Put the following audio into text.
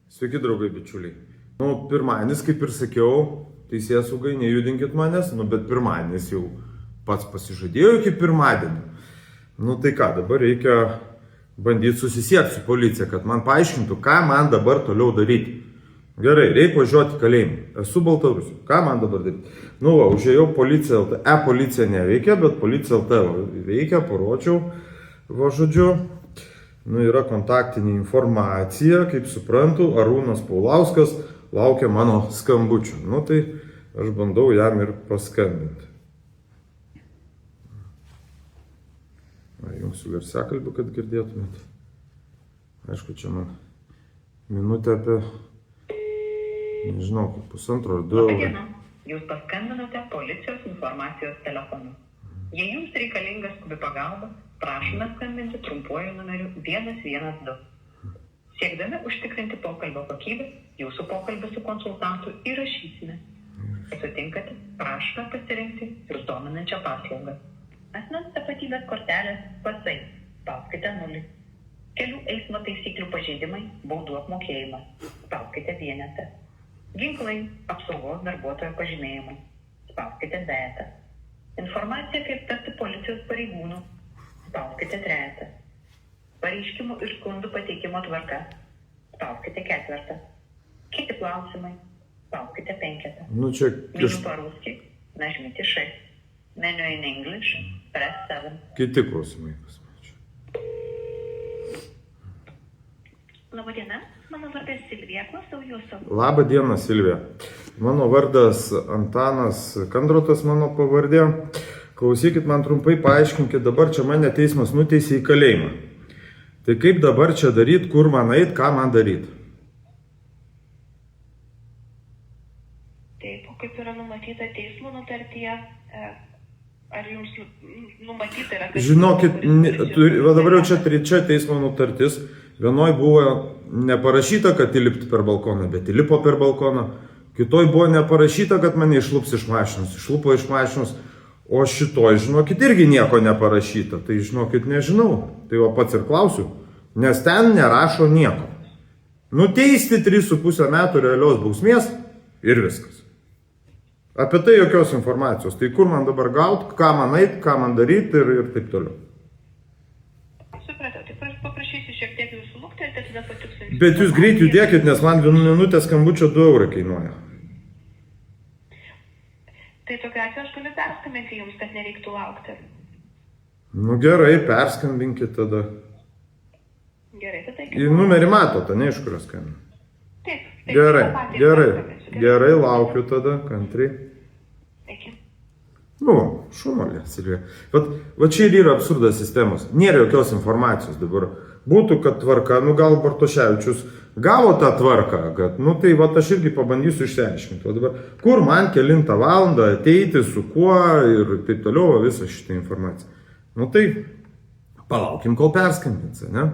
Sveiki, draugai, bičiuliai. Pirmadienis, kaip ir sakiau, teisėsaugai nejudinkit manęs, bet pirmadienis jau pats pasižadėjau iki pirmadienio. Tai ką, dabar reikia bandyti susisiekti su policija, kad man paaiškintų, ką man dabar toliau daryti. Gerai, reikia važiuoti į kalėjimą. Esu Baltarusiu. Ką man dabar daryti? Užėjau policija LT. E-policija neveikia, bet policija LT veikia, parodžiau, žodžiu. Yra kontaktinė informacija, kaip suprantu, Arūnas Paulauskas laukia mano skambučių. Tai aš bandau jam ir paskambinti. Jungsiu garsiakalbį, kad girdėtumėt. Aišku, čia man minutė apie, nežinau, pusantro ar 2 eurų. Labadiena. Jūs paskambinote policijos informacijos telefonu. Jei jums reikalinga skubi pagalba, prašome skambinti trumpuoju numeriu 112. Siekdami užtikrinti pokalbio kokybę, jūsų pokalbį su konsultantu įrašysime. Jei sutinkate, prašome pasirinkti jūs dominančią paslaugą. Asmens tapatybės kortelės pasai. Spauskite 0. Kelių eismo taisyklių pažeidimai, baudų apmokėjimas. Spauskite vienetą. Ginklai, apsaugos darbuotojo pažymėjimai. Spauskite 2. Informacija, kaip tapti policijos pareigūnų. Spauskite 3. Pareiškimų ir skundų pateikimo tvarka. Spauskite 4. Kiti klausimai. Spauskite 5. Čia Menu по-русски, нажмите 6. Menu in English, press 7. Kiti klausimai pasmečiu. Labadiena, mano vardas Silvija, klausau jūsų. Labą dieną, Silvija. Mano vardas Antanas Kandrotas, mano pavardė. Klausykit, man trumpai paaiškinkit, dabar čia mane teismas nuteisė į kalėjimą. Tai kaip dabar čia daryti, kur man eit, ką man daryti? Taip, kaip yra numatyta teismo nutartyje, ar jums numatyta yra... Žinokit, dabar jau čia trečia teismo nutartis. Vienoj buvo neparašyta, kad įlipti per balkoną, bet įlipo per balkoną. Kitoj buvo neparašyta, kad mane išlups iš mašinos. Išlupo iš mašinos. O šitoj, žinokit, irgi nieko neparašyta. Tai, žinokit, nežinau. Tai va pats ir klausiu. Nes ten nerašo nieko. Nuteisti 3,5 metų realios bausmės ir viskas. Apie tai jokios informacijos. Tai kur man dabar gauti, ką man eit, ką man daryti ir taip toliau. Supratau, tai paprašysiu šiek tiek jūsų luktelti, tada patikslinsiu. Bet jūs greit judėkit, nes man 1 minutė skambučio 2 eurų kainuoja. Tai tokiu atveju aš galiu perskambinti jums, kad nereiktų laukti. Gerai, perskambinkit tada. Gerai, tada Į numerį matote, ne iš kurio skambinu. Taip. Gerai, laukiu tada, kantriai. Iki. Šumalė, Silvija. Va čia ir yra absurdas sistemos. Nėra jokios informacijos dabar. Būtų, kad tvarka, gal Bartoševičius gavo tą tvarką, kad, tai va aš irgi pabandysiu išsiaiškinti. O dabar, kur man kelintą valandą ateiti, su kuo ir taip toliau, visą šitą informaciją. Tai palaukim, kol perskambins, ne?